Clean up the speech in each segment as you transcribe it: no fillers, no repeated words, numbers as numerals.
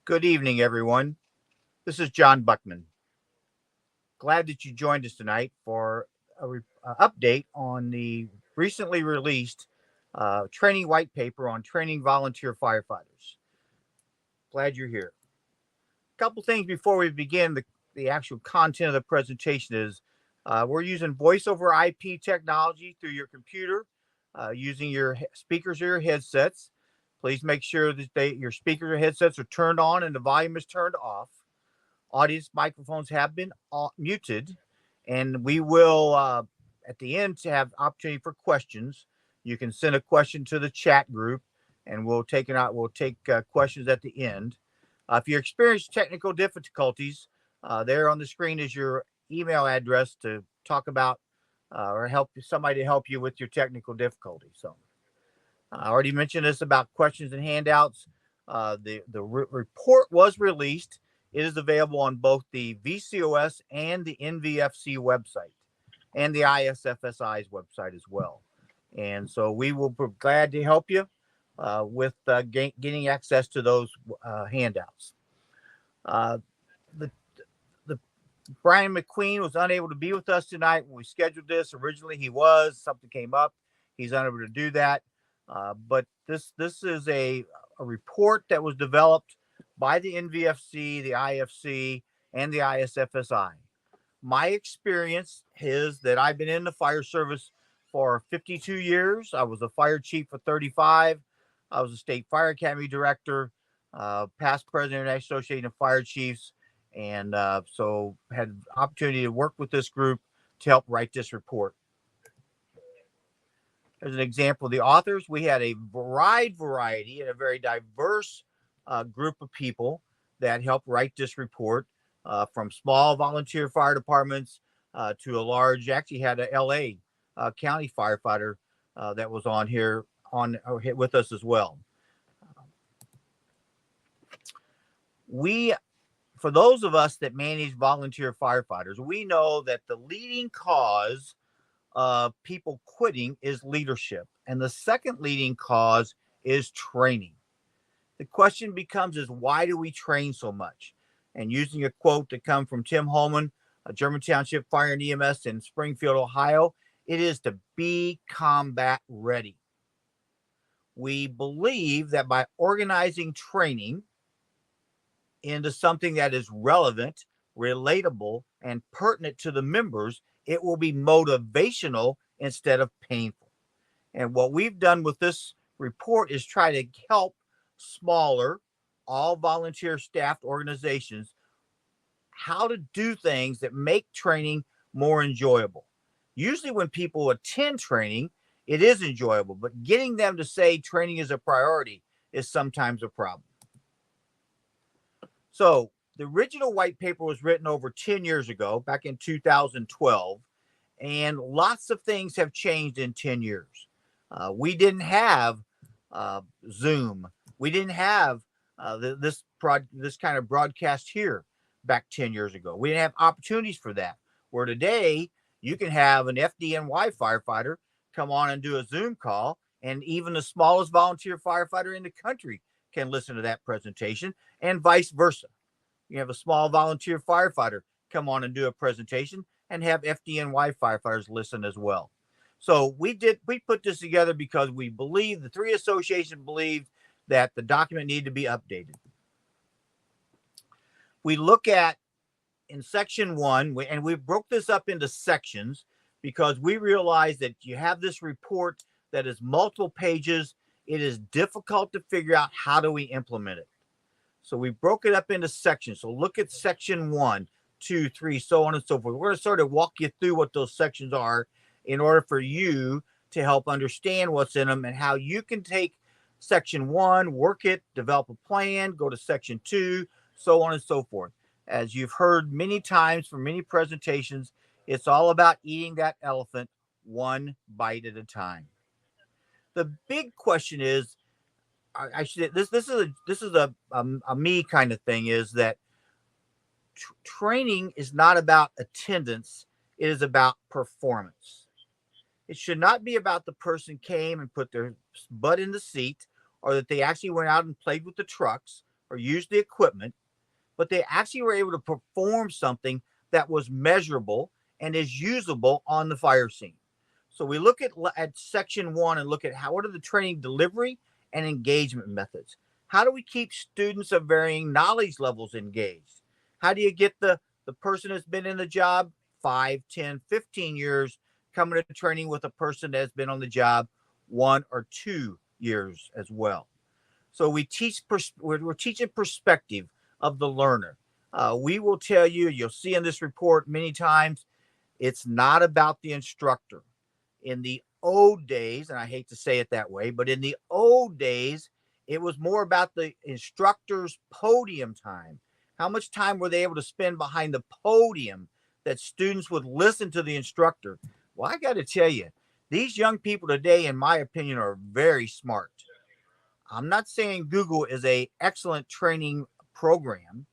Good evening, everyone. This is John Buckman. Glad that you joined us tonight for a update on the recently released training white paper on training volunteer firefighters. Glad you're here. A couple things before we begin the actual content of the presentation is we're using voice over IP technology through your computer using your speakers or your headsets. Please make sure that your speakers or headsets are turned on and the volume is turned off. Audience microphones have been muted, and we will at the end to have opportunity for questions. You can send a question to the chat group, and we'll take questions at the end. If you experience technical difficulties, there on the screen is your email address to talk about or help somebody to help you with your technical difficulties. So I already mentioned this about questions and handouts. The report was released. It is available on both the VCOS and the NVFC website and the ISFSI's website as well. And so we will be glad to help you with getting access to those handouts. The, the Brian McQueen was unable to be with us tonight when we scheduled this. Originally, he was. Something came up. He's unable to do that. But this is a report that was developed by the NVFC, the IFC, and the ISFSI. My experience is that I've been in the fire service for 52 years. I was a fire chief for 35. I was a state fire academy director, past president of the National Association of Fire Chiefs, and so had opportunity to work with this group to help write this report. As an example of the authors, we had a wide variety and a very diverse group of people that helped write this report, from small volunteer fire departments to a large. Actually, had a LA county firefighter that was on here with us as well. For those of us that manage volunteer firefighters, we know that the leading cause people quitting is leadership, and the second leading cause is training. The question becomes is why do we train so much? And using a quote that comes from Tim Holman, a German Township Fire and EMS in Springfield, Ohio, it is to be combat ready. We believe that by organizing training into something that is relevant, relatable, and pertinent to the members, it will be motivational instead of painful. And what we've done with this report is try to help smaller, all volunteer staffed organizations how to do things that make training more enjoyable. Usually when people attend training, it is enjoyable, but getting them to say training is a priority is sometimes a problem. So the original white paper was written over 10 years ago, back in 2012, and lots of things have changed in 10 years. We didn't have Zoom. We didn't have this kind of broadcast here back 10 years ago. We didn't have opportunities for that. Where today, you can have an FDNY firefighter come on and do a Zoom call, and even the smallest volunteer firefighter in the country can listen to that presentation, and vice versa. You have a small volunteer firefighter come on and do a presentation, and have FDNY firefighters listen as well. So we put this together because we believe, the three associations believed that the document needed to be updated. We look at in section 1, and we broke this up into sections because we realized that you have this report that is multiple pages. It is difficult to figure out how do we implement it. So we broke it up into sections. So look at section 1, 2, 3, so on and so forth. We're going to sort of walk you through what those sections are in order for you to help understand what's in them and how you can take section 1, work it, develop a plan, go to section 2, so on and so forth. As you've heard many times from many presentations, it's all about eating that elephant one bite at a time. The big question is, this is a me kind of thing, is that training is not about attendance. It is about performance. It should not be about the person came and put their butt in the seat, or that they actually went out and played with the trucks, or use the equipment, but they actually were able to perform something that was measurable and is usable on the fire scene. So we look at section 1 and look at what are the training delivery and engagement methods. How do we keep students of varying knowledge levels engaged? How do you get the person that's been in the job 5, 10, 15 years coming to training with a person that's been on the job 1 or 2 years as well? So we're teaching perspective of the learner. We will tell you, you'll see in this report many times, it's not about the instructor. In the old days, and I hate to say it that way, but in the old days, it was more about the instructor's podium time. How much time were they able to spend behind the podium that students would listen to the instructor? Well, I got to tell you, these young people today, in my opinion, are very smart. I'm not saying Google is an excellent training program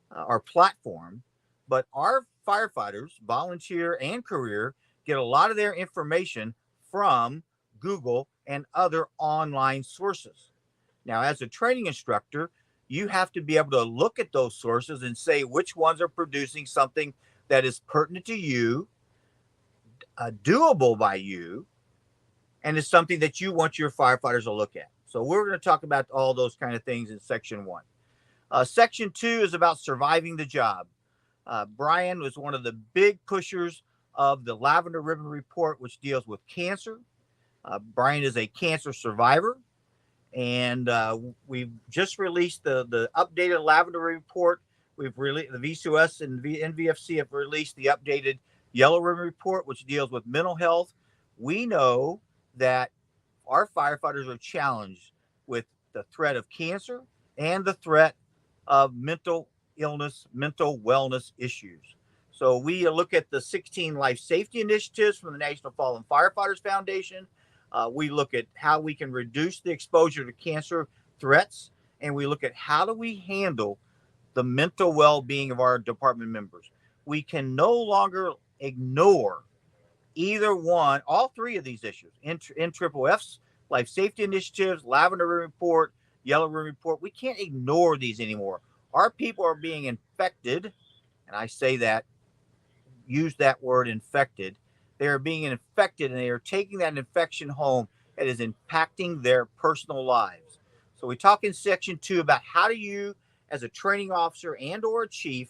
or platform, but our firefighters, volunteer and career, get a lot of their information from Google and other online sources. Now, as a training instructor, you have to be able to look at those sources and say which ones are producing something that is pertinent to you, doable by you, and is something that you want your firefighters to look at. So we're going to talk about all those kind of things in section 1. Section 2 is about surviving the job. Brian was one of the big pushers of the Lavender Ribbon Report, which deals with cancer. Brian is a cancer survivor, and we've just released the updated Lavender Report. We've released the VCOS and the NVFC have released the updated Yellow Ribbon Report, which deals with mental health. We know that our firefighters are challenged with the threat of cancer and the threat of mental illness, mental wellness issues. So we look at the 16 life safety initiatives from the National Fallen Firefighters Foundation. We look at how we can reduce the exposure to cancer threats, and we look at how do we handle the mental well-being of our department members. We can no longer ignore either one, all three of these issues, NFF's life safety initiatives, Lavender Report, Yellow Room Report. We can't ignore these anymore. Our people are being infected, and I say that, use that word infected. They are being infected, and they are taking that infection home. It is impacting their personal lives. So we talk in section 2 about how do you, as a training officer and or a chief,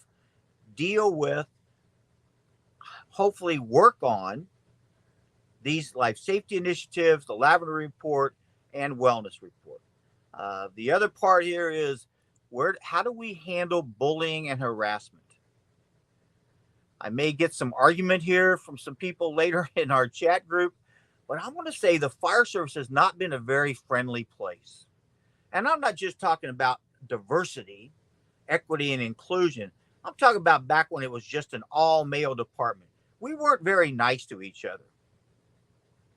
deal with, hopefully work on these life safety initiatives, the Lavender Report, and Wellness Report. The other part here is how do we handle bullying and harassment? I may get some argument here from some people later in our chat group, but I want to say the fire service has not been a very friendly place. And I'm not just talking about diversity, equity, and inclusion. I'm talking about back when it was just an all-male department. We weren't very nice to each other.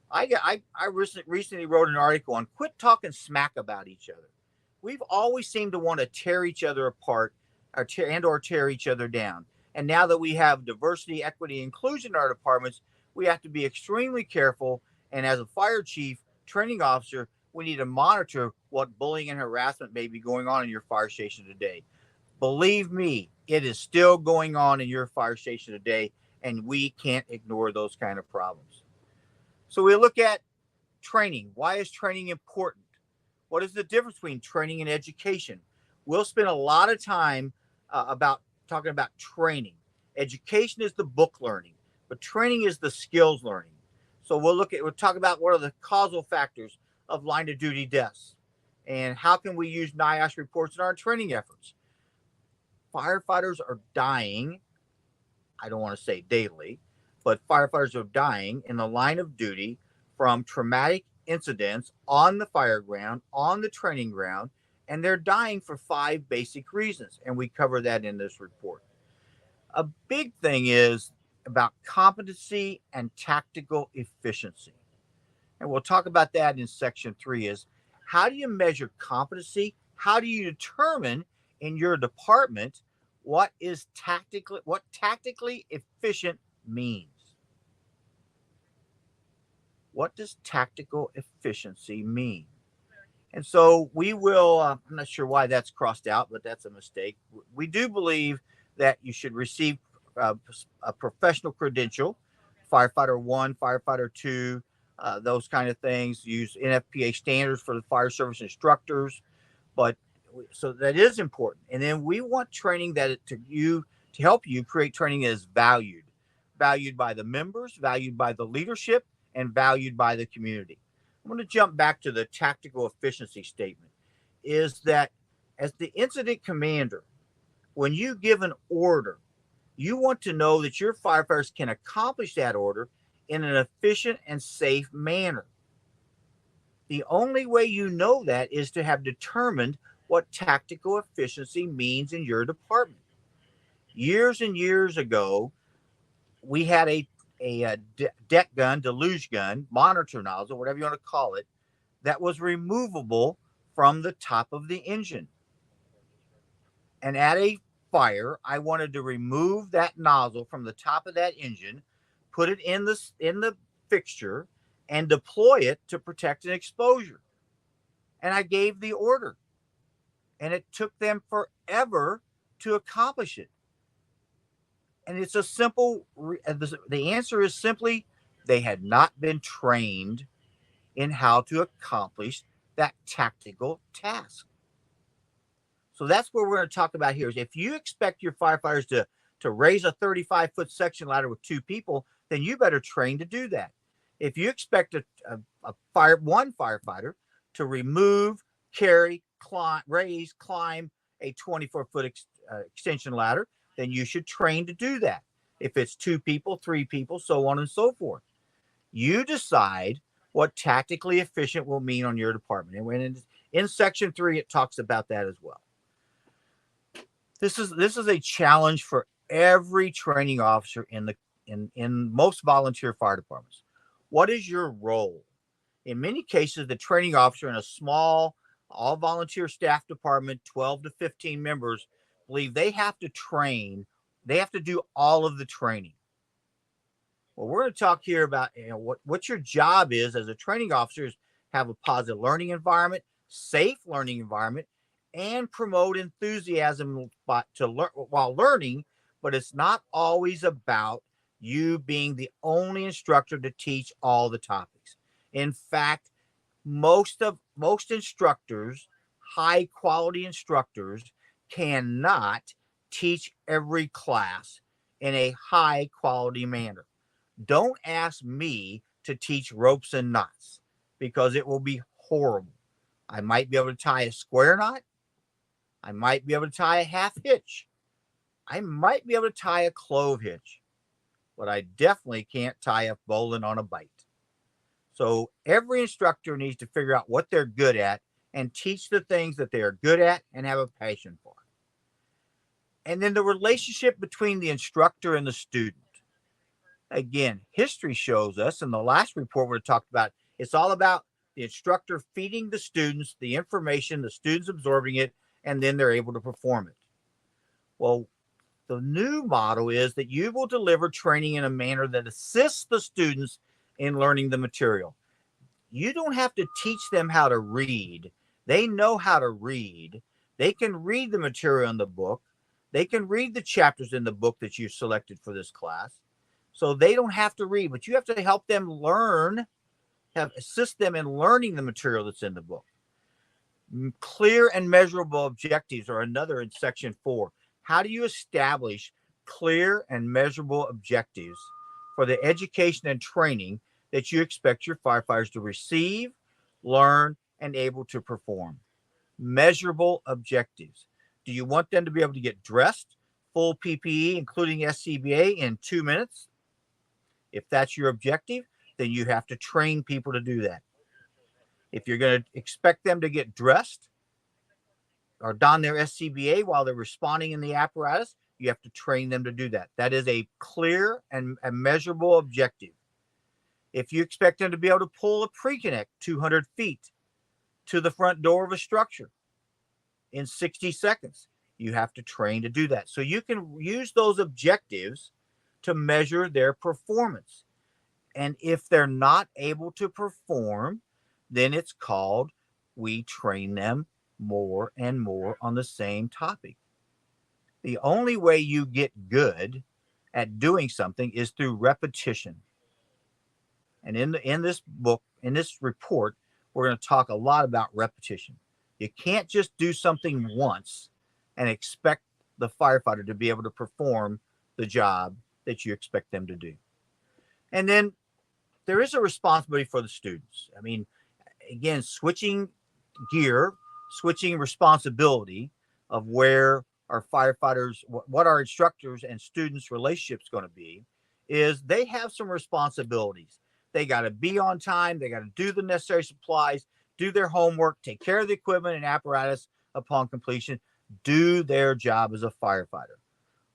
I recently wrote an article on quit talking smack about each other. We've always seemed to want to tear each other apart or tear each other down. And now that we have diversity, equity, inclusion in our departments, we have to be extremely careful. And as a fire chief, training officer, we need to monitor what bullying and harassment may be going on in your fire station today. Believe me, it is still going on in your fire station today, and we can't ignore those kind of problems. So we look at training. Why is training important? What is the difference between training and education? We'll spend a lot of time talking about training. Education is the book learning, but training is the skills learning. So we'll talk about what are the causal factors of line of duty deaths and how can we use NIOSH reports in our training efforts. Firefighters are dying, I don't want to say daily, but firefighters are dying in the line of duty from traumatic incidents on the fire ground, on the training ground, and they're dying for 5 basic reasons, and we cover that in this report. A big thing is about competency and tactical efficiency, and we'll talk about that in section 3 is how do you measure competency? How do you determine in your department what tactically efficient means? What does tactical efficiency mean? And so we will, I'm not sure why that's crossed out, but that's a mistake. We do believe that you should receive a professional credential, firefighter one, firefighter two, those kind of things. Use NFPA standards for the fire service instructors, but so that is important. And then we want training to help you create training that is valued by the members, valued by the leadership, and valued by the community. I'm going to jump back to the tactical efficiency statement. Is that as the incident commander, when you give an order, you want to know that your firefighters can accomplish that order in an efficient and safe manner. The only way you know that is to have determined what tactical efficiency means in your department. Years and years ago, we had a deck gun, deluge gun, monitor nozzle, whatever you want to call it, that was removable from the top of the engine. And at a fire, I wanted to remove that nozzle from the top of that engine, put it in the fixture, and deploy it to protect an exposure. And I gave the order. And it took them forever to accomplish it. And it's a simple, the answer is simply they had not been trained in how to accomplish that tactical task. So that's what we're going to talk about here. Is if you expect your firefighters to raise a 35-foot section ladder with two people, then you better train to do that. If you expect one firefighter to remove, carry, climb a 24-foot extension ladder, then you should train to do that. If it's two people, three people, so on and so forth. You decide what tactically efficient will mean on your department. And when in section 3, it talks about that as well. This is a challenge for every training officer in most volunteer fire departments. What is your role? In many cases, the training officer in a small, all volunteer staff department, 12 to 15 members, believe they have to train. They have to do all of the training. Well, we're going to talk here about what your job is as a training officer is have a positive learning environment, safe learning environment, and promote enthusiasm while learning. But it's not always about you being the only instructor to teach all the topics. In fact, most instructors, high quality instructors, cannot teach every class in a high quality manner. Don't ask me to teach ropes and knots because it will be horrible. I might be able to tie a square knot. I might be able to tie a half hitch. I might be able to tie a clove hitch, but I definitely can't tie a bowline on a bite. So every instructor needs to figure out what they're good at and teach the things that they are good at and have a passion for. And then the relationship between the instructor and the student. Again, history shows us, in the last report we talked about, it's all about the instructor feeding the students the information, the students absorbing it, and then they're able to perform it. Well, the new model is that you will deliver training in a manner that assists the students in learning the material. You don't have to teach them how to read. They know how to read. They can read the material in the book. They can read the chapters in the book that you selected for this class. So they don't have to read, but you have to help them learn, assist them in learning the material that's in the book. Clear and measurable objectives are another in section 4. How do you establish clear and measurable objectives for the education and training that you expect your firefighters to receive, learn, and able to perform? Measurable objectives. Do you want them to be able to get dressed, full PPE, including SCBA, in 2 minutes? If that's your objective, then you have to train people to do that. If you're going to expect them to get dressed or don their SCBA while they're responding in the apparatus, you have to train them to do that. That is a clear and a measurable objective. If you expect them to be able to pull a pre-connect 200 feet to the front door of a structure in 60 seconds, you have to train to do that. So you can use those objectives to measure their performance. And if they're not able to perform, then it's called we train them more and more on the same topic. The only way you get good at doing something is through repetition. And in this book, in this report, we're going to talk a lot about repetition. You can't just do something once and expect the firefighter to be able to perform the job that you expect them to do. And then there is a responsibility for the students. I mean, again, switching gear, switching responsibility of where our firefighters, what our instructors and students' relationships going to be, is they have some responsibilities. They got to be on time. They got to do the necessary supplies, do their homework, take care of the equipment and apparatus upon completion, do their job as a firefighter.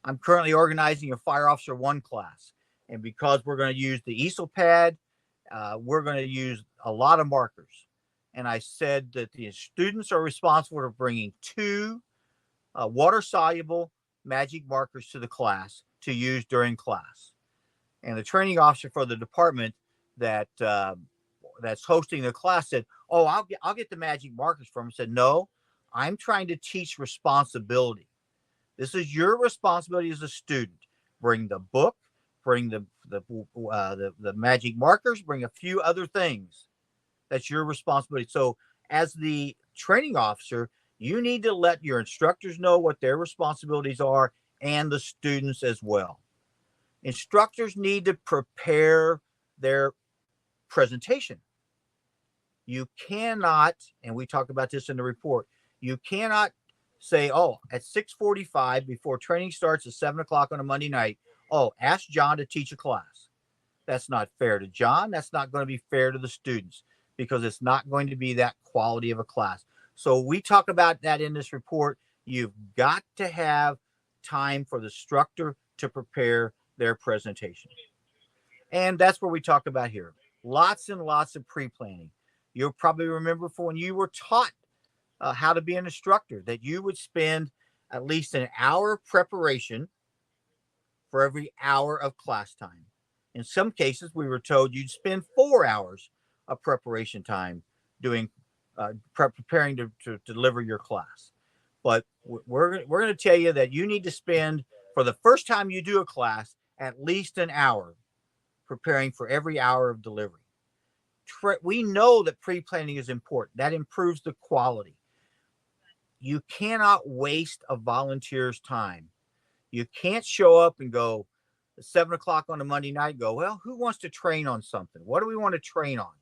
I'm currently organizing a Fire Officer 1 class. And because we're going to use the easel pad, we're going to use a lot of markers. And I said that the students are responsible for bringing 2 water-soluble magic markers to the class to use during class. And the training officer for the department that that's hosting the class said, "Oh, I'll get the magic markers from him." I said, "No, I'm trying to teach responsibility. This is your responsibility as a student. Bring the book, bring the magic markers, bring a few other things. That's your responsibility." So, as the training officer, you need to let your instructors know what their responsibilities are and the students as well. Instructors need to prepare their presentation. You cannot, and we talked about this in the report, you cannot say, "Oh, at 6:45 before training starts at 7 o'clock on a Monday night, oh, ask John to teach a class." That's not fair to John. That's not going to be fair to the students because it's not going to be that quality of a class. So we talk about that in this report. You've got to have time for the instructor to prepare their presentation. And that's what we talk about here. Lots and lots of pre-planning. You'll probably remember from when you were taught how to be an instructor that you would spend at least an hour preparation for every hour of class time. In some cases, we were told you'd spend 4 hours of preparation time doing preparing to deliver your class. But we're going to tell you that you need to spend, for the first time you do a class, at least an hour preparing for every hour of delivery. We know that pre-planning is important. That improves the quality. You cannot waste a volunteer's time. You can't show up and go at 7 o'clock on a Monday night, go, "Well, who wants to train on something? What do we want to train on?"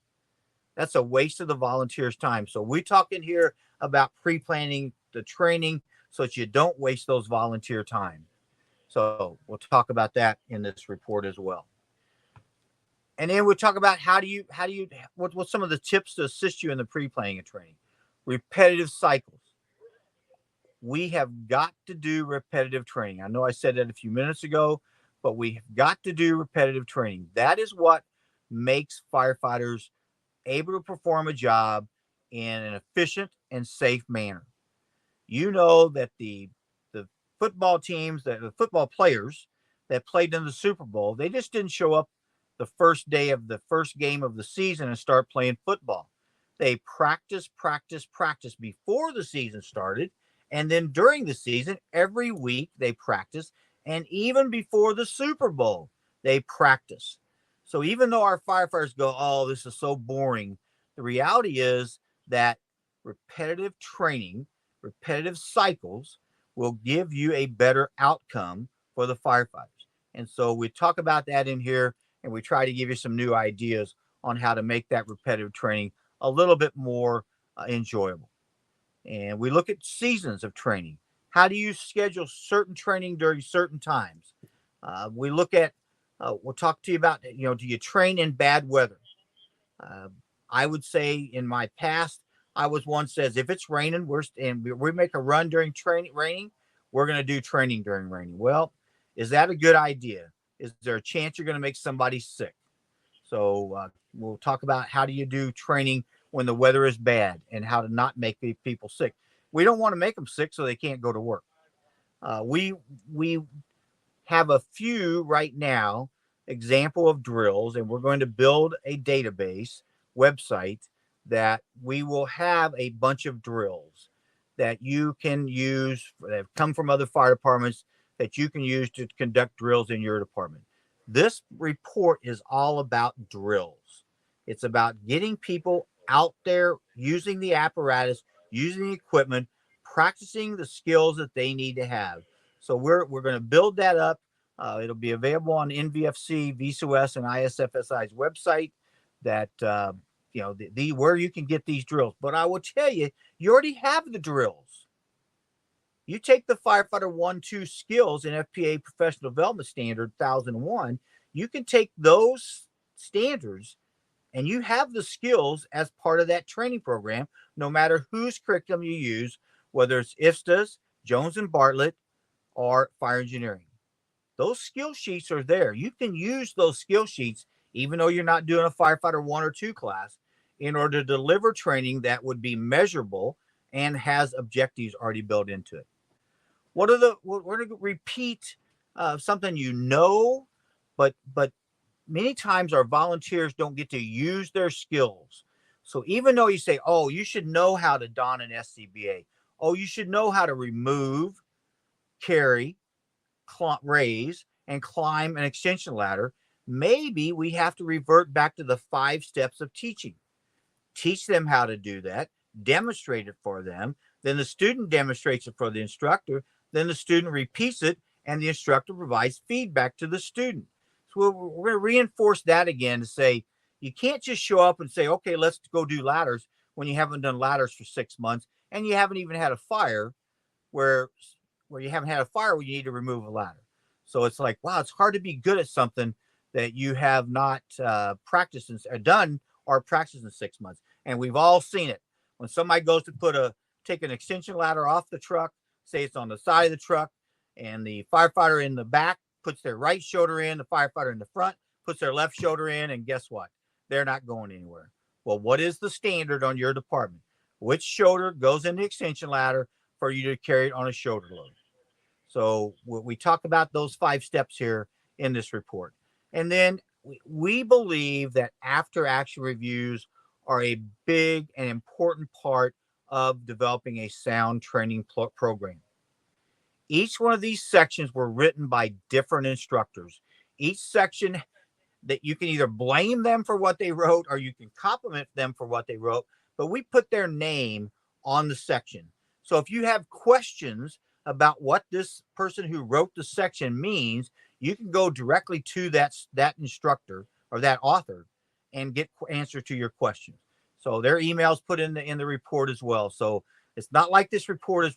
That's a waste of the volunteer's time. So we're talking here about pre-planning the training so that you don't waste those volunteer time. So we'll talk about that in this report as well. And then we'll talk about what's some of the tips to assist you in the pre-planning and training. Repetitive cycles. We have got to do repetitive training. I know I said that a few minutes ago, but we have got to do repetitive training. That is what makes firefighters able to perform a job in an efficient and safe manner. You know that the football teams, the football players that played in the Super Bowl, they just didn't show up the first day of the first game of the season and start playing football. They practice before the season started. And then during the season, every week they practice. And even before the Super Bowl, they practice. So even though our firefighters go, "Oh, this is so boring," the reality is that repetitive training, repetitive cycles will give you a better outcome for the firefighters. And so we talk about that in here, and we try to give you some new ideas on how to make that repetitive training a little bit more enjoyable. And we look at seasons of training. How do you schedule certain training during certain times? We look at, we'll talk to you about, do you train in bad weather? I would say in my past, I was one says, if it's raining, we make a run during raining, we're going to do training during raining. Well, is that a good idea? Is there a chance you're going to make somebody sick? So we'll talk about how do you do training when the weather is bad and how to not make people sick. We don't want to make them sick so they can't go to work. We have a few right now example of drills, and we're going to build a database website that we will have a bunch of drills that you can use that have come from other fire departments that you can use to conduct drills in your department. This report is all about drills. It's about getting people out there using the apparatus, using the equipment, practicing the skills that they need to have. So we're going to build that up. It'll be available on NVFC, VCOS, and ISFSI's website. That the where you can get these drills. But I will tell you, you already have the drills. You take the Firefighter 1-2 skills in FPA Professional Development Standard 1001. You can take those standards and you have the skills as part of that training program, no matter whose curriculum you use, whether it's ISFSI, Jones and Bartlett, or fire engineering. Those skill sheets are there. You can use those skill sheets, even though you're not doing a Firefighter 1 or 2 class, in order to deliver training that would be measurable and has objectives already built into it. We're going to repeat something but many times our volunteers don't get to use their skills. So even though you say, oh, you should know how to don an SCBA, oh, you should know how to remove, carry, raise, and climb an extension ladder, maybe we have to revert back to the 5 steps of teaching. Teach them how to do that, demonstrate it for them, then the student demonstrates it for the instructor, then the student repeats it, and the instructor provides feedback to the student. So we're going to reinforce that again to say, you can't just show up and say, okay, let's go do ladders when you haven't done ladders for 6 months and you haven't even had a fire where you haven't had a fire where you need to remove a ladder. So it's like, wow, it's hard to be good at something that you have not practiced and done or practiced in 6 months. And we've all seen it. When somebody goes to take an extension ladder off the truck, say it's on the side of the truck, and the firefighter in the back puts their right shoulder in, the firefighter in the front puts their left shoulder in, and guess what? They're not going anywhere. Well, what is the standard on your department? Which shoulder goes in the extension ladder for you to carry it on a shoulder load? So we talk about those 5 steps here in this report. And then we believe that after action reviews are a big and important part of developing a sound training program. Each one of these sections were written by different instructors. Each section that you can either blame them for what they wrote or you can compliment them for what they wrote, but we put their name on the section. So if you have questions about what this person who wrote the section means, you can go directly to that instructor or that author and get answer to your questions. So their emails put in the report as well. So it's not like this report is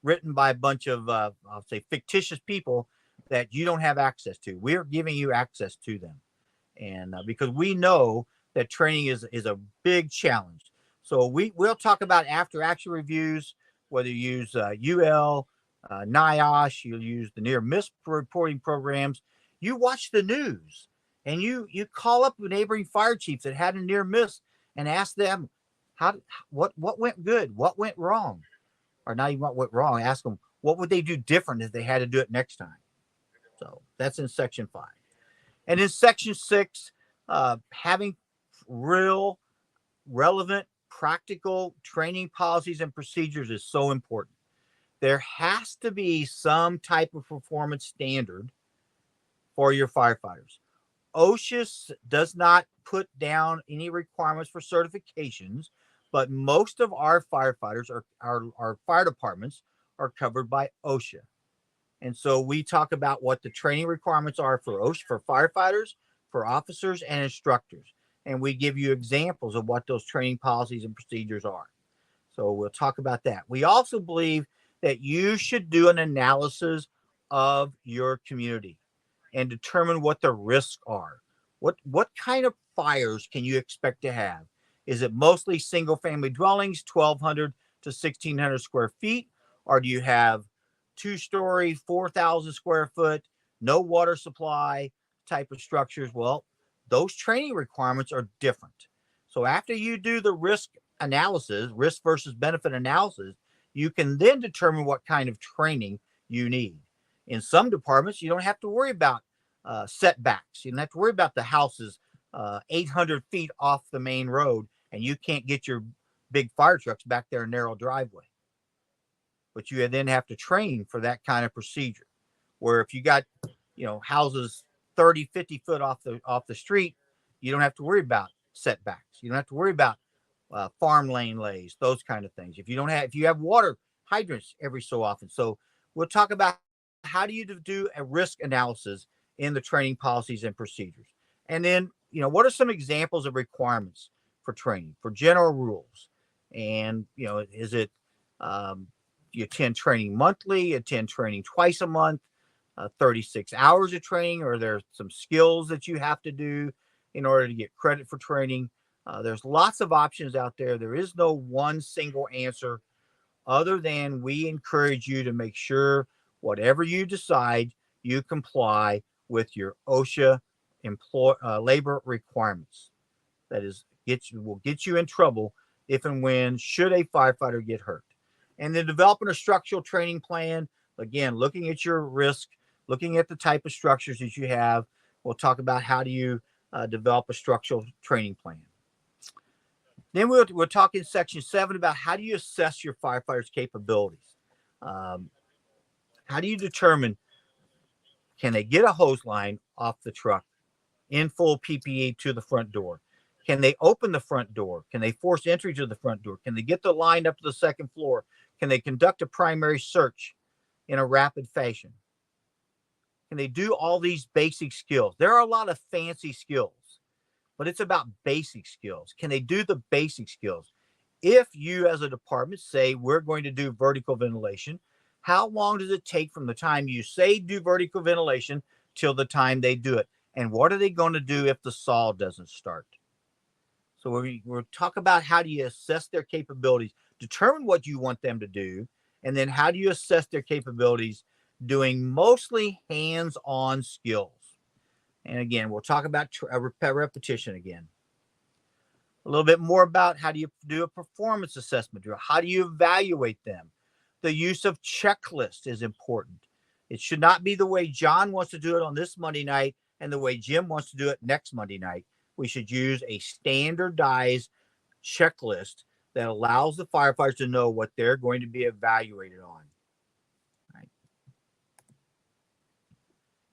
written by a bunch of I'll say fictitious people that you don't have access to. We're giving you access to them, and because we know that training is a big challenge. So we'll talk about after action reviews, whether you use UL, NIOSH, you'll use the near miss reporting programs. You watch the news and you call up the neighboring fire chiefs that had a near miss and ask them what went good, what went wrong, or not even what went wrong. Ask them what would they do different if they had to do it next time. So that's in section 5. And in section 6, having real, relevant, practical training policies and procedures is so important. There has to be some type of performance standard for your firefighters. OSHA does not put down any requirements for certifications, but most of our firefighters, our fire departments, are covered by OSHA. And so we talk about what the training requirements are for OSHA, for firefighters, for officers, and instructors. And we give you examples of what those training policies and procedures are. So we'll talk about that. We also believe that you should do an analysis of your community and determine what the risks are. What kind of fires can you expect to have? Is it mostly single family dwellings, 1,200 to 1,600 square feet? Or do you have 2-story, 4,000 square foot, no water supply type of structures? Well, those training requirements are different. So after you do the risk analysis, risk versus benefit analysis, you can then determine what kind of training you need. In some departments, you don't have to worry about setbacks. You don't have to worry about the houses 800 feet off the main road and you can't get your big fire trucks back there in narrow driveway. But you then have to train for that kind of procedure, where if you got, houses 30, 50 foot off the street, you don't have to worry about setbacks. You don't have to worry about farm lane lays, those kind of things. If you have water hydrants every so often. So we'll talk about how do you do a risk analysis in the training policies and procedures. And then, what are some examples of requirements for training, for general rules? And, is it, you attend training monthly, attend training twice a month, 36 hours of training, or there's some skills that you have to do in order to get credit for training. There's lots of options out there. There is no one single answer, other than we encourage you to make sure whatever you decide, you comply with your OSHA labor requirements. That is, will get you in trouble if and when should a firefighter get hurt. And then developing a structural training plan, again, looking at your risk, looking at the type of structures that you have. We'll talk about how do you develop a structural training plan. Then we'll talk in section 7 about how do you assess your firefighters' capabilities. How do you determine, can they get a hose line off the truck in full PPE to the front door? Can they open the front door? Can they force entry to the front door? Can they get the line up to the second floor? Can they conduct a primary search in a rapid fashion? Can they do all these basic skills? There are a lot of fancy skills, but it's about basic skills. Can they do the basic skills? If you as a department say we're going to do vertical ventilation, how long does it take from the time you say do vertical ventilation till the time they do it? And what are they going to do if the saw doesn't start? So we'll talk about how do you assess their capabilities, determine what you want them to do, and then how do you assess their capabilities doing mostly hands-on skills. And again, we'll talk about repetition again. A little bit more about how do you do a performance assessment drill? How do you evaluate them? The use of checklists is important. It should not be the way John wants to do it on this Monday night and the way Jim wants to do it next Monday night. We should use a standardized checklist that allows the firefighters to know what they're going to be evaluated on. Right.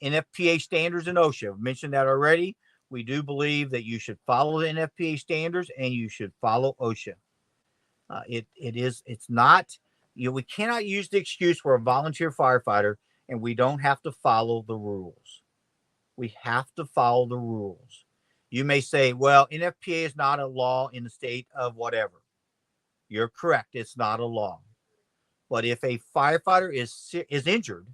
NFPA standards and OSHA, I've mentioned that already. We do believe that you should follow the NFPA standards and you should follow OSHA. It's not, we cannot use the excuse for a volunteer firefighter and we don't have to follow the rules. We have to follow the rules. You may say, well, NFPA is not a law in the state of whatever. You're correct. It's not a law. But if a firefighter is injured,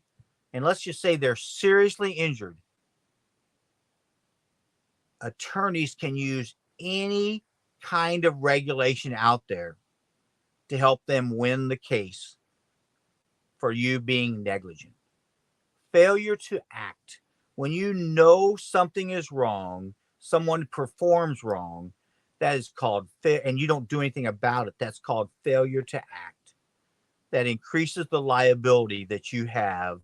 and let's just say they're seriously injured, attorneys can use any kind of regulation out there to help them win the case for you being negligent. Failure to act. When you know something is wrong, someone performs wrong, that is called and you don't do anything about it, that's called failure to act. That increases the liability that you have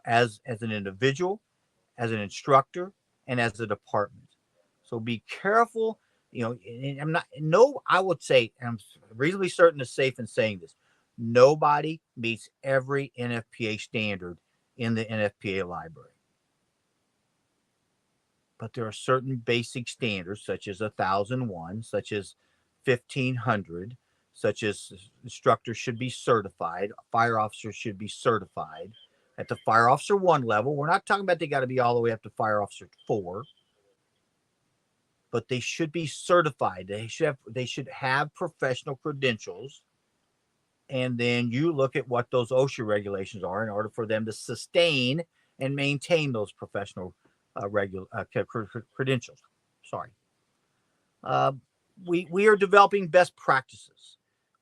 as an individual, as an instructor, and as a department. So be careful. I would say, and I'm reasonably certain it's safe in saying this, nobody meets every NFPA standard in the NFPA library. But there are certain basic standards, such as 1001, such as 1500, such as instructors should be certified, fire officers should be certified at the fire officer 1 level. We're not talking about they got to be all the way up to fire officer 4, but they should be certified. They should have professional credentials. And then you look at what those OSHA regulations are in order for them to sustain and maintain those professional credentials. Sorry. We are developing best practices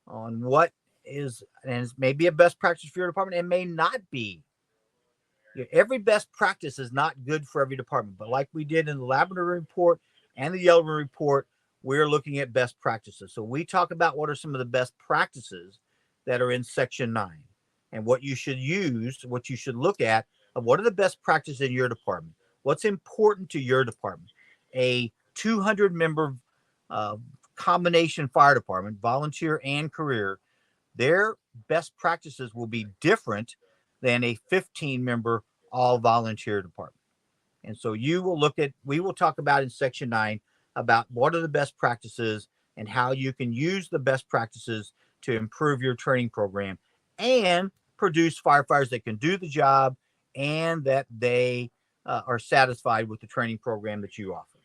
on what is, and it may be a best practice for your department. It may not be. Every best practice is not good for every department, but like we did in the laboratory report and the yellow report, we're looking at best practices. So we talk about what are some of the best practices that are in section 9 and what you should use, what you should look at of what are the best practices in your department. What's important to your department? A 200-member combination fire department, volunteer and career, their best practices will be different than a 15-member all volunteer department. And so we will talk about in section 9 about what are the best practices and how you can use the best practices to improve your training program and produce firefighters that can do the job and that they are satisfied with the training program that you offer.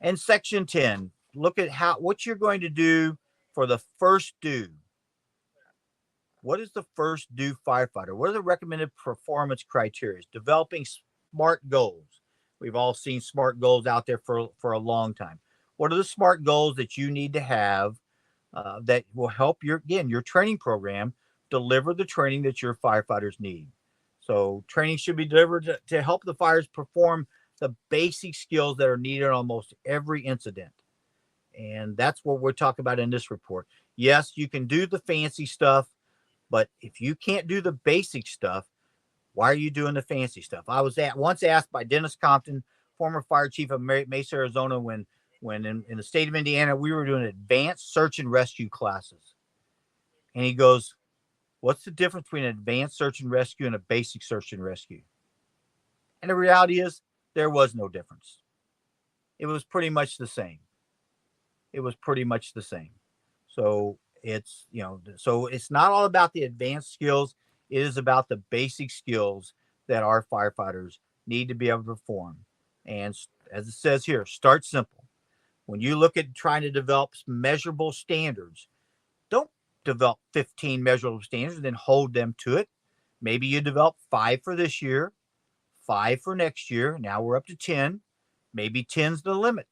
And section 10, look at what you're going to do for the first due. What is the first due firefighter? What are the recommended performance criteria? Developing SMART goals. We've all seen SMART goals out there for a long time. What are the SMART goals that you need to have that will help your training program deliver the training that your firefighters need? So training should be delivered to help the fires perform the basic skills that are needed on almost every incident. And that's what we're talking about in this report. Yes, you can do the fancy stuff, but if you can't do the basic stuff, why are you doing the fancy stuff? I was once asked by Dennis Compton, former fire chief of Mesa, Arizona, when in the state of Indiana, we were doing advanced search and rescue classes. And he goes, what's the difference between an advanced search and rescue and a basic search and rescue? And the reality is there was no difference. It was pretty much the same. So it's not all about the advanced skills. It is about the basic skills that our firefighters need to be able to perform. And as it says here, start simple. When you look at trying to develop measurable standards, don't develop 15 measurable standards and then hold them to it. Maybe you develop 5 for this year, 5 for next year. Now we're up to 10. Maybe 10's the limit.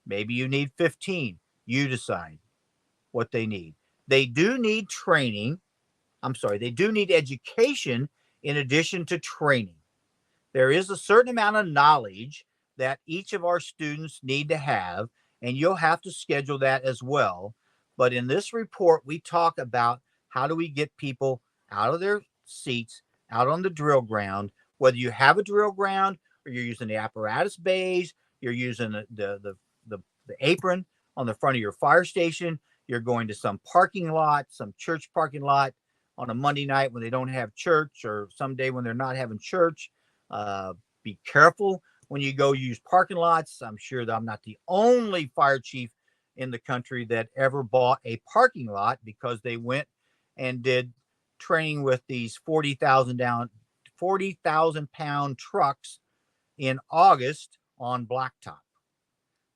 Maybe you need 15. You decide what they need. They do need training. They do need education in addition to training. There is a certain amount of knowledge that each of our students need to have, and you'll have to schedule that as well. But in this report, we talk about how do we get people out of their seats, out on the drill ground, whether you have a drill ground or you're using the apparatus bays, you're using the apron on the front of your fire station, you're going to some parking lot, some church parking lot on a Monday night when they don't have church, or someday when they're not having church. Be careful when you go use parking lots. I'm sure that I'm not the only fire chief in the country that ever bought a parking lot because they went and did training with these 40,000 pound trucks in August on blacktop.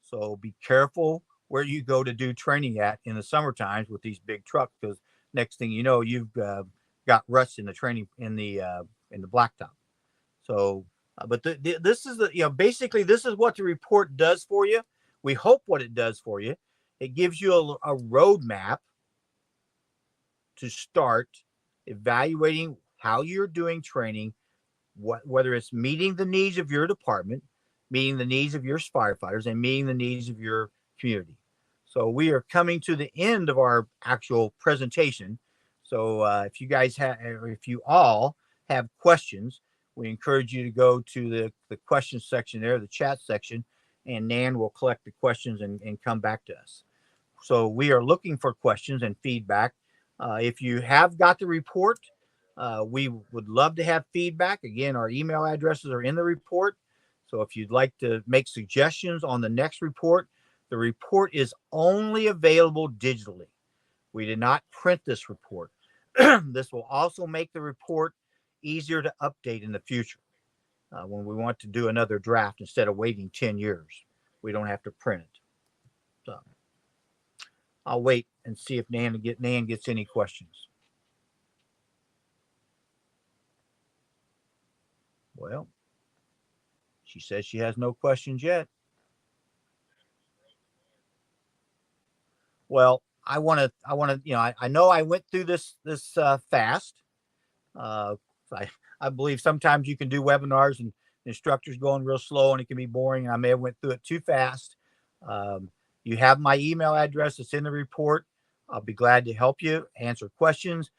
So be careful where you go to do training at in the summer times with these big trucks, because next thing you know, you've got ruts in the training in the blacktop. So, but this is basically this is what the report does for you. We hope what it does for you. It gives you a roadmap to start evaluating how you're doing training, whether it's meeting the needs of your department, meeting the needs of your firefighters, and meeting the needs of your community. So we are coming to the end of our actual presentation. So if you all have questions, we encourage you to go to the questions section there, the chat section, and Nan will collect the questions and come back to us. So we are looking for questions and feedback. If you have got the report, we would love to have feedback. Again, our email addresses are in the report. So if you'd like to make suggestions on the next report, the report is only available digitally. We did not print this report. This will also make the report easier to update in the future when we want to do another draft instead of waiting 10 years. We don't have to print it. So I'll wait and see if Nan gets any questions. Well, she says she has no questions yet. Well, I want to, I know I went through this fast. I believe sometimes you can do webinars and instructors going real slow and it can be boring. And I may have went through it too fast. You have my email address. It's in the report. I'll be glad to help you answer questions.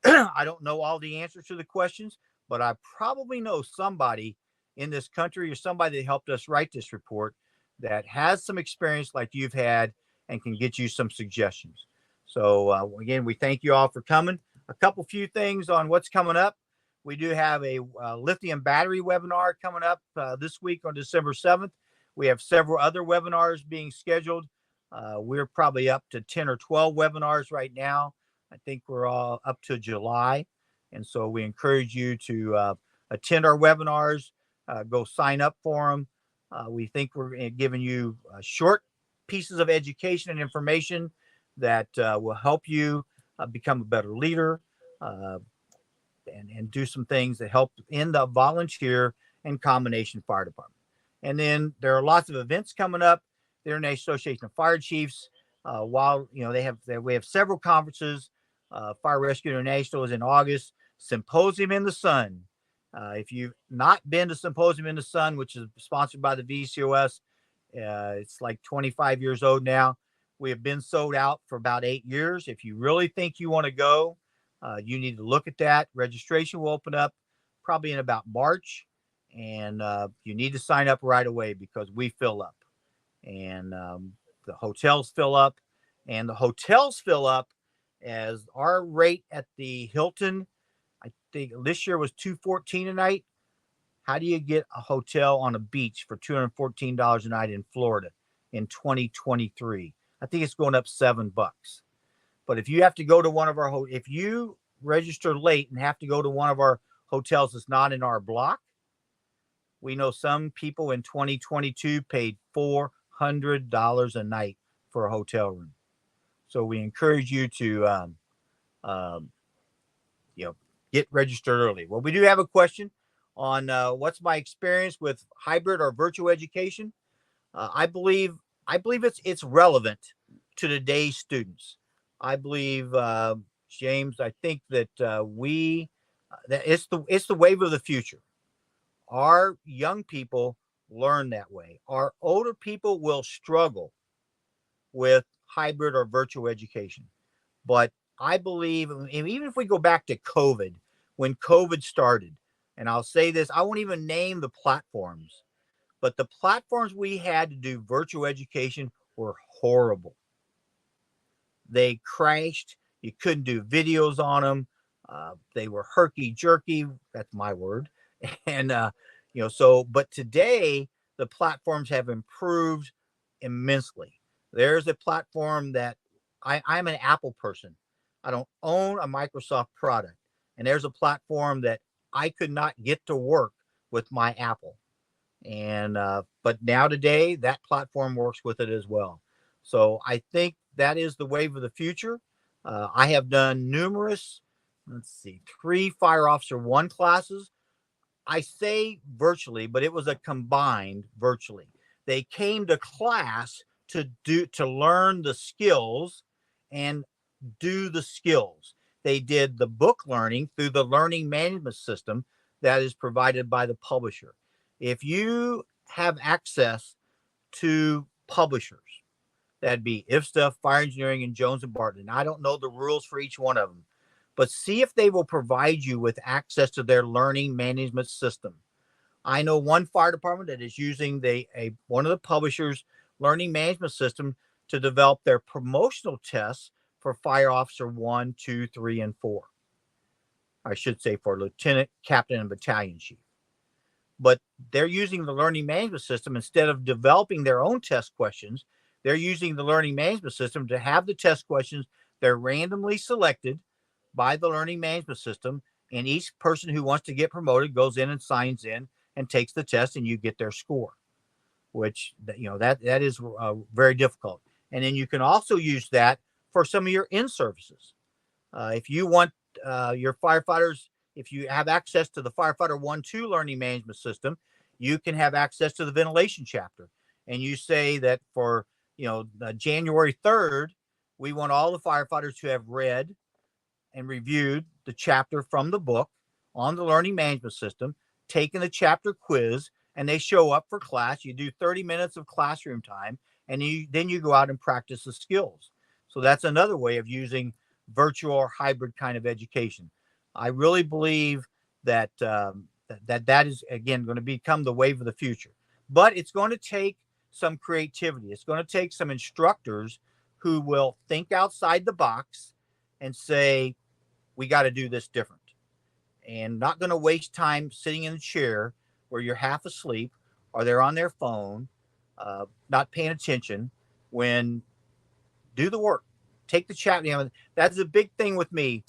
I don't know all the answers to the questions, but I probably know somebody in this country or somebody that helped us write this report that has some experience like you've had and can get you some suggestions. So again, we thank you all for coming. A couple few things on what's coming up. We do have a lithium battery webinar coming up this week on December 7th. We have several other webinars being scheduled. We're probably up to 10 or 12 webinars right now. I think we're all up to July. And so we encourage you to attend our webinars, go sign up for them. We think we're giving you short pieces of education and information that will help you become a better leader and do some things that help in the volunteer and combination fire department. And then there are lots of events coming up. The International Association of Fire Chiefs, while we have several conferences. Fire Rescue International is in August. Symposium in the Sun. If you've not been to Symposium in the Sun, which is sponsored by the VCOS, it's like 25 years old now. We have been sold out for about 8 years. If you really think you want to go, you need to look at that. Registration will open up probably in about March, and you need to sign up right away because we fill up, and the hotels fill up, and the hotels fill up as our rate at the Hilton, I think this year was $214 a night. How do you get a hotel on a beach for $214 a night in Florida in 2023? I think it's going up $7. But if you have to go to one of our, if you register late and have to go to one of our hotels that's not in our block, we know some people in 2022 paid $400 a night for a hotel room. So we encourage you to, get registered early. Well, we do have a question on what's my experience with hybrid or virtual education. I believe it's relevant to today's students. I believe, James, I think that that it's the wave of the future. Our young people learn that way. Our older people will struggle with hybrid or virtual education. But I believe, even if we go back to COVID, when COVID started, and I'll say this, I won't even name the platforms, but the platforms we had to do virtual education were horrible. They crashed. You couldn't do videos on them. They were herky jerky. That's my word. And, but today the platforms have improved immensely. There's a platform that I'm an Apple person. I don't own a Microsoft product. And there's a platform that I could not get to work with my Apple. And, but now today that platform works with it as well. So I think that is the wave of the future. I have done numerous, 3 Fire Officer 1 classes. I say virtually, but it was a combined virtually. They came to class to learn the skills and do the skills. They did the book learning through the learning management system that is provided by the publisher. If you have access to publishers, that'd be ISFSI, Fire Engineering, and Jones and Barton. I don't know the rules for each one of them, but see if they will provide you with access to their learning management system. I know one fire department that is using one of the publishers' learning management system to develop their promotional tests for Fire Officer 1, 2, 3, and 4. I should say for Lieutenant, Captain, and Battalion Chief. But they're using the learning management system instead of developing their own test questions. They're using the learning management system to have the test questions. They're randomly selected by the learning management system, and each person who wants to get promoted goes in and signs in and takes the test, and you get their score, which that is very difficult. And then you can also use that for some of your in-services. If you want your firefighters, if you have access to the Firefighter 1-2 learning management system, you can have access to the ventilation chapter. And you say that for January 3rd, we want all the firefighters to have read and reviewed the chapter from the book on the learning management system, taken the chapter quiz, and they show up for class. You do 30 minutes of classroom time, and then you go out and practice the skills. So that's another way of using virtual or hybrid kind of education. I really believe that that is, again, going to become the wave of the future. But it's going to take some creativity. It's going to take some instructors who will think outside the box and say, we got to do this different. And not going to waste time sitting in a chair where you're half asleep or they're on their phone, not paying attention. When do the work, take the chat. That's a big thing with me.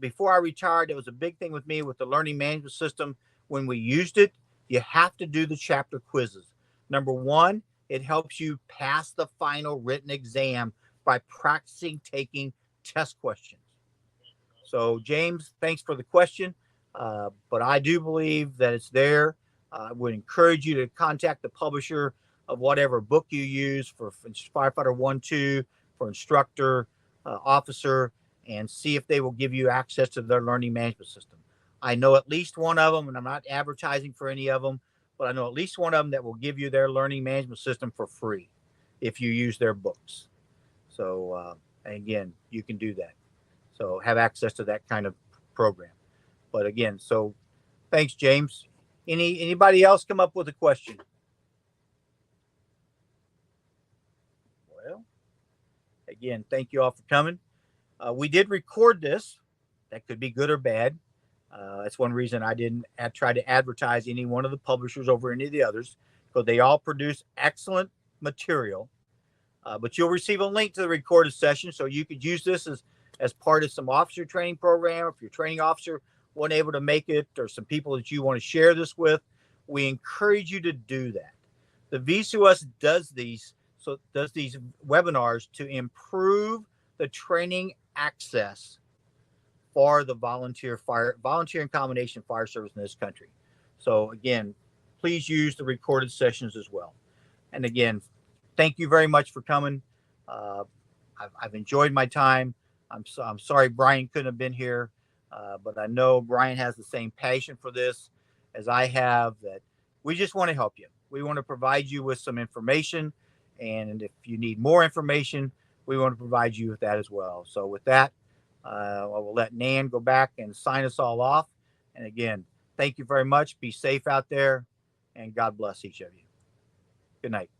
Before I retired, it was a big thing with me with the learning management system. When we used it, you have to do the chapter quizzes. Number one, it helps you pass the final written exam by practicing taking test questions. So, James, thanks for the question. But I do believe that it's there. I would encourage you to contact the publisher of whatever book you use for Firefighter 1, 2, for instructor, officer, and see if they will give you access to their learning management system. I know at least one of them, and I'm not advertising for any of them, but I know at least one of them that will give you their learning management system for free if you use their books. So, again, you can do that. So have access to that kind of program. But again, so thanks, James. Anybody else come up with a question? Well, again, thank you all for coming. We did record this. That could be good or bad. That's one reason I didn't try to advertise any one of the publishers over any of the others, because they all produce excellent material. But you'll receive a link to the recorded session, so you could use this as part of some officer training program. If your training officer wasn't able to make it, or some people that you want to share this with, we encourage you to do that. The VCOS does these webinars to improve the training access for the volunteer and combination fire service in this country. So again, please use the recorded sessions as well. And again, thank you very much for coming. I've enjoyed my time. I'm sorry Brian couldn't have been here, but I know Brian has the same passion for this as I have, that we just want to help you. We want to provide you with some information, and if you need more information, we want to provide you with that as well. So with that, I will let Nan go back and sign us all off. And again, thank you very much. Be safe out there, and God bless each of you. Good night.